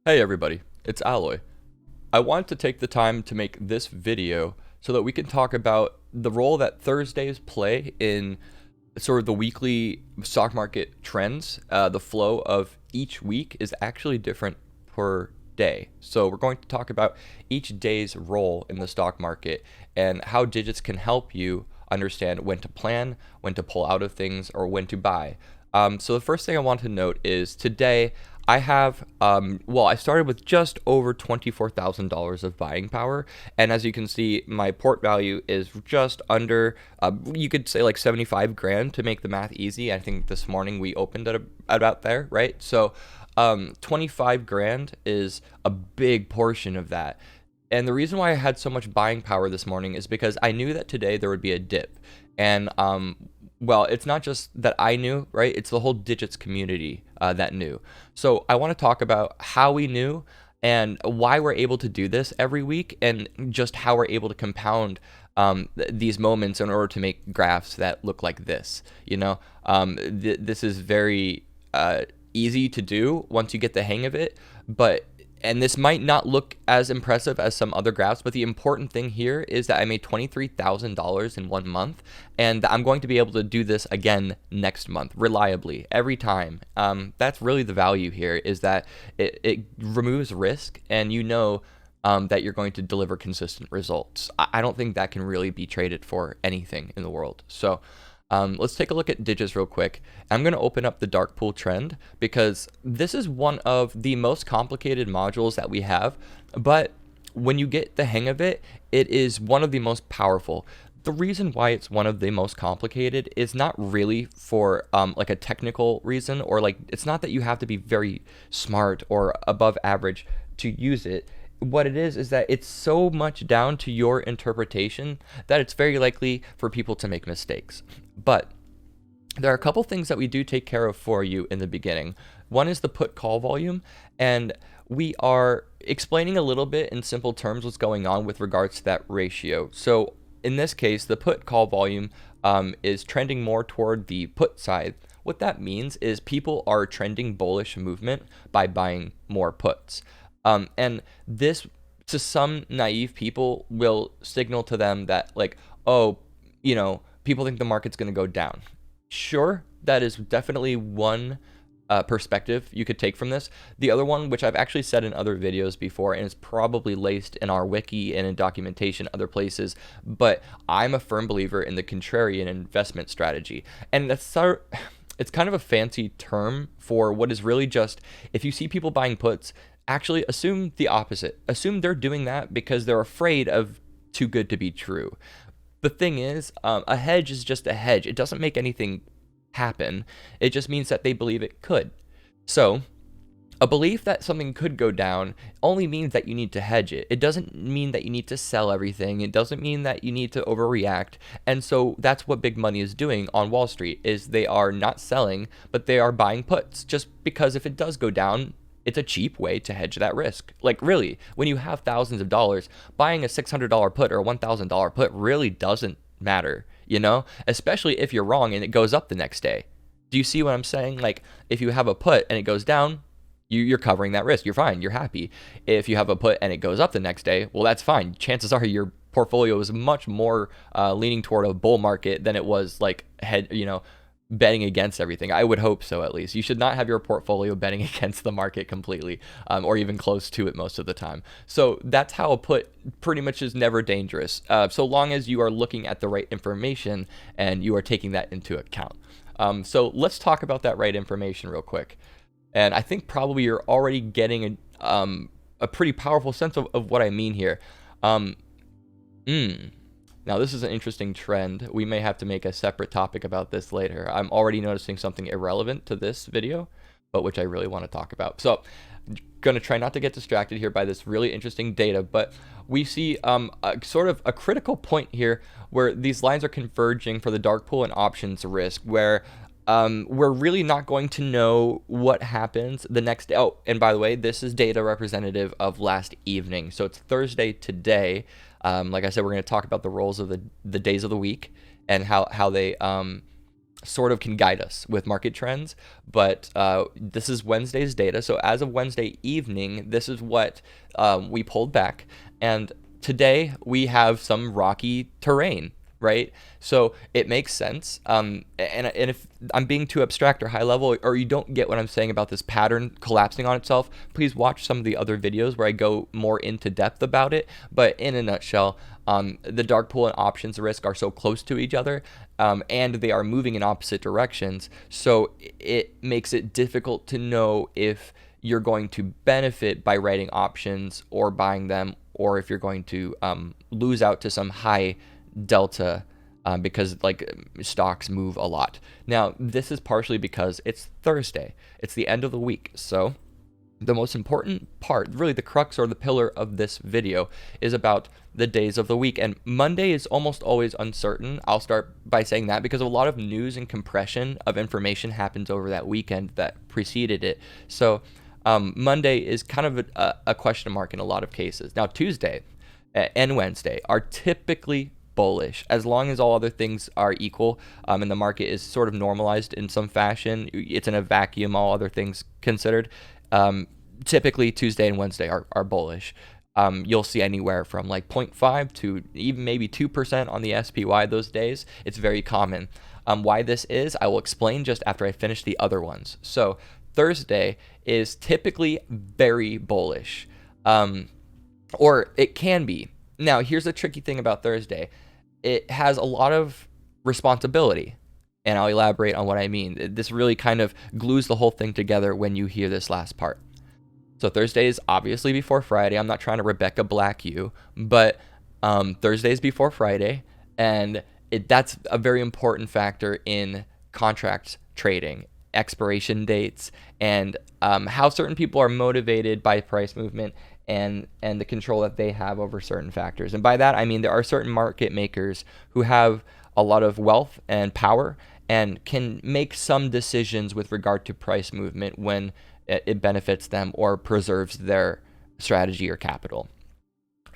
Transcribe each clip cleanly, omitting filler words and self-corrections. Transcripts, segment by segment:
Hey everybody, it's Alloy. I wanted to take the time to make this video so that we can talk about the role that Thursdays play in sort of the weekly stock market trends. The flow of each week is actually different per day. So we're going to talk about each day's role in the stock market and how digits can help you understand when to plan, when to pull out of things, or when to buy. So the first thing I want to note is today I have, I started with just over $24,000 of buying power. And as you can see, my port value is just under, you could say like 75 grand to make the math easy. I think this morning we opened at about there, right? So 25 grand is a big portion of that. And the reason why I had so much buying power this morning is because I knew that today there would be a dip. And it's not just that I knew, right? It's the whole digits community that knew. So I want to talk about how we knew and why we're able to do this every week, and just how we're able to compound these moments in order to make graphs that look like this. This is very easy to do once you get the hang of it, and this might not look as impressive as some other graphs, but the important thing here is that I made $23,000 in 1 month, and I'm going to be able to do this again next month, reliably, every time. That's really the value here, is that it removes risk, and that you're going to deliver consistent results. I don't think that can really be traded for anything in the world. So let's take a look at digits real quick. I'm going to open up the dark pool trend because this is one of the most complicated modules that we have, but when you get the hang of it, it is one of the most powerful. The reason why it's one of the most complicated is not really for like a technical reason, or like it's not that you have to be very smart or above average to use it. What it is that it's so much down to your interpretation that it's very likely for people to make mistakes. But there are a couple things that we do take care of for you in the beginning. One is the put call volume, and we are explaining a little bit in simple terms what's going on with regards to that ratio. So in this case, the put call volume is trending more toward the put side. What that means is people are trending bullish movement by buying more puts. And this, to some naive people, will signal to them that, like, oh, people think the market's going to go down. Sure, that is definitely one perspective you could take from this. The other one, which I've actually said in other videos before, and is probably laced in our wiki and in documentation other places, but I'm a firm believer in the contrarian investment strategy. And it's kind of a fancy term for what is really just, if you see people buying puts, actually assume the opposite. Assume they're doing that because they're afraid of too good to be true. The thing is, a hedge is just a hedge. It doesn't make anything happen. It just means that they believe it could. So a belief that something could go down only means that you need to hedge it. It doesn't mean that you need to sell everything. It doesn't mean that you need to overreact. And so that's what big money is doing on Wall Street, is they are not selling, but they are buying puts, just because if it does go down, it's a cheap way to hedge that risk. Like, really, when you have thousands of dollars, buying a $600 put or a $1,000 put really doesn't matter, especially if you're wrong and it goes up the next day. Do you see what I'm saying? Like, if you have a put and it goes down, you're covering that risk. You're fine. You're happy. If you have a put and it goes up the next day, well, that's fine. Chances are your portfolio is much more leaning toward a bull market than it was like betting against everything. I would hope so, at least. You should not have your portfolio betting against the market completely, or even close to it most of the time. So that's how a put pretty much is never dangerous, so long as you are looking at the right information and you are taking that into account. So let's talk about that right information real quick. And I think probably you're already getting a pretty powerful sense of what I mean here. Now, this is an interesting trend. We may have to make a separate topic about this later. I'm already noticing something irrelevant to this video, but which I really want to talk about. So I'm going to try not to get distracted here by this really interesting data, but we see sort of a critical point here where these lines are converging for the dark pool and options risk, where we're really not going to know what happens the next day. Oh, and by the way, this is data representative of last evening. So it's Thursday today. Like I said, we're going to talk about the roles of the days of the week and how they sort of can guide us with market trends, but this is Wednesday's data. So as of Wednesday evening, this is what we pulled back. And today we have some rocky terrain, right? So it makes sense. And if I'm being too abstract or high level, or you don't get what I'm saying about this pattern collapsing on itself, please watch some of the other videos where I go more into depth about it. But in a nutshell, the dark pool and options risk are so close to each other, and they are moving in opposite directions. So it makes it difficult to know if you're going to benefit by writing options or buying them, or if you're going to lose out to some high delta because like stocks move a lot. Now, this is partially because it's Thursday. It's the end of the week. So the most important part, really the crux or the pillar of this video, is about the days of the week. And Monday is almost always uncertain. I'll start by saying that because a lot of news and compression of information happens over that weekend that preceded it. So Monday is kind of a question mark in a lot of cases. Now, Tuesday and Wednesday are typically bullish as long as all other things are equal, and the market is sort of normalized in some fashion. It's in a vacuum, all other things considered. Typically Tuesday and Wednesday are bullish. You'll see anywhere from like 0.5 to even maybe 2% on the SPY those days. It's very common. Why this is, I will explain just after I finish the other ones. So Thursday is typically very bullish, or it can be. Now, here's the tricky thing about Thursday. It has a lot of responsibility, and I'll elaborate on what I mean. This really kind of glues the whole thing together when you hear this last part. So Thursday is obviously before Friday. I'm not trying to Rebecca Black you, but Thursday is before Friday, and that's a very important factor in contract trading, expiration dates, and how certain people are motivated by price movement and the control that they have over certain factors. And by that, I mean there are certain market makers who have a lot of wealth and power and can make some decisions with regard to price movement when it benefits them or preserves their strategy or capital.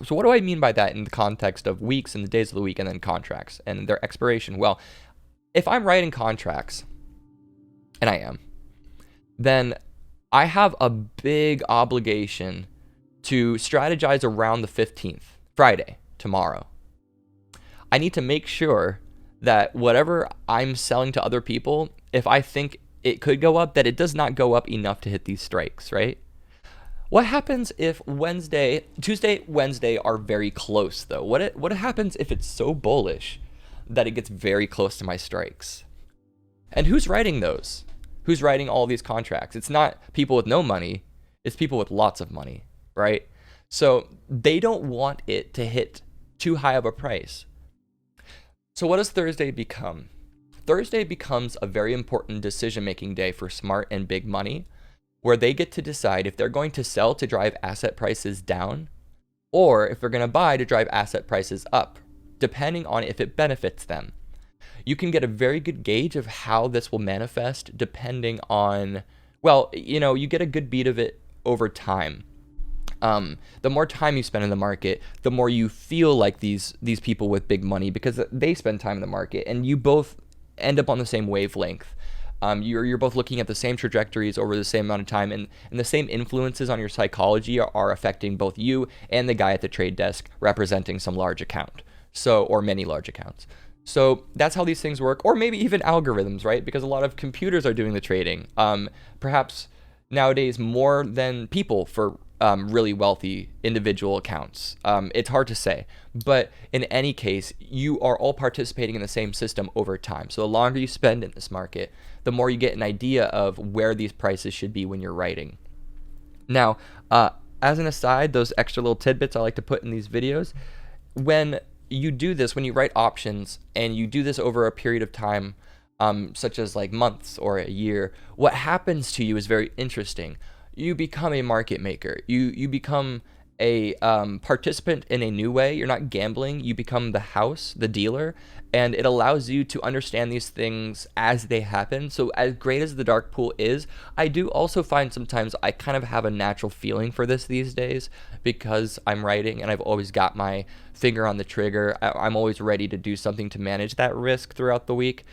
So what do I mean by that in the context of weeks and the days of the week and then contracts and their expiration? Well, if I'm writing contracts, and I am, then I have a big obligation to strategize around the 15th, Friday, tomorrow. I need to make sure that whatever I'm selling to other people, if I think it could go up, that it does not go up enough to hit these strikes, right? What happens if Tuesday, Wednesday are very close though? What happens if it's so bullish that it gets very close to my strikes? And who's writing those? Who's writing all these contracts? It's not people with no money, it's people with lots of money, right? So they don't want it to hit too high of a price. So what does Thursday become? Thursday becomes a very important decision-making day for smart and big money, where they get to decide if they're going to sell to drive asset prices down, or if they're going to buy to drive asset prices up, depending on if it benefits them. You can get a very good gauge of how this will manifest depending on, well, you get a good beat of it over time. The more time you spend in the market, the more you feel like these people with big money, because they spend time in the market and you both end up on the same wavelength. You're both looking at the same trajectories over the same amount of time, and the same influences on your psychology are affecting both you and the guy at the trade desk representing some large account, or many large accounts. So that's how these things work, or maybe even algorithms, right? Because a lot of computers are doing the trading. Perhaps nowadays more than people for really wealthy individual accounts. It's hard to say, but in any case, you are all participating in the same system over time. So the longer you spend in this market, the more you get an idea of where these prices should be when you're writing. Now, as an aside, those extra little tidbits I like to put in these videos, when you do this, when you write options and you do this over a period of time, such as like months or a year, what happens to you is very interesting. You become a market maker. You become a participant in a new way. You're not gambling, you become the house, the dealer, and it allows you to understand these things as they happen. So as great as the dark pool is, I do also find sometimes I kind of have a natural feeling for this these days because I'm writing and I've always got my finger on the trigger. I'm always ready to do something to manage that risk throughout the week.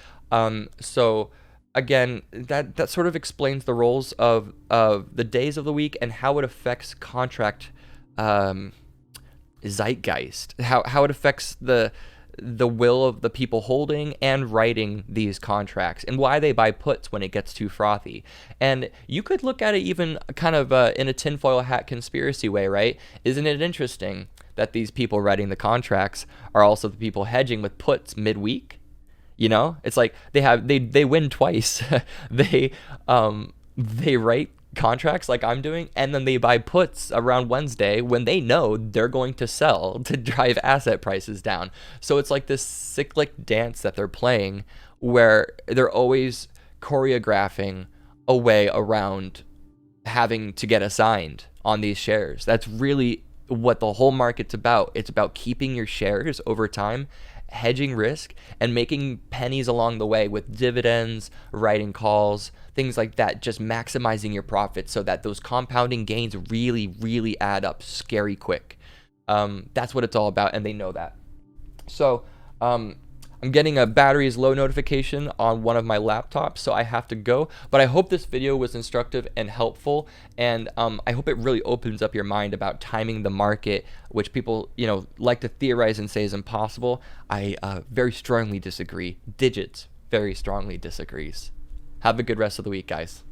So again, that sort of explains the roles of the days of the week and how it affects contract um, zeitgeist, how it affects the will of the people holding and writing these contracts, and why they buy puts when it gets too frothy. And you could look at it even kind of in a tinfoil hat conspiracy way, right? Isn't it interesting that these people writing the contracts are also the people hedging with puts midweek? You know, it's like they win twice. They write contracts like I'm doing, and then they buy puts around Wednesday when they know they're going to sell to drive asset prices down. So it's like this cyclic dance that they're playing where they're always choreographing a way around having to get assigned on these shares. That's really what the whole market's about. It's about keeping your shares over time, hedging risk, and making pennies along the way with dividends, writing calls, things like that, just maximizing your profits so that those compounding gains really, really add up scary quick. That's what it's all about, and they know that. So I'm getting a batteries low notification on one of my laptops, so I have to go. But I hope this video was instructive and helpful, and I hope it really opens up your mind about timing the market, which people, like to theorize and say is impossible. I very strongly disagree. Digits very strongly disagrees. Have a good rest of the week, guys.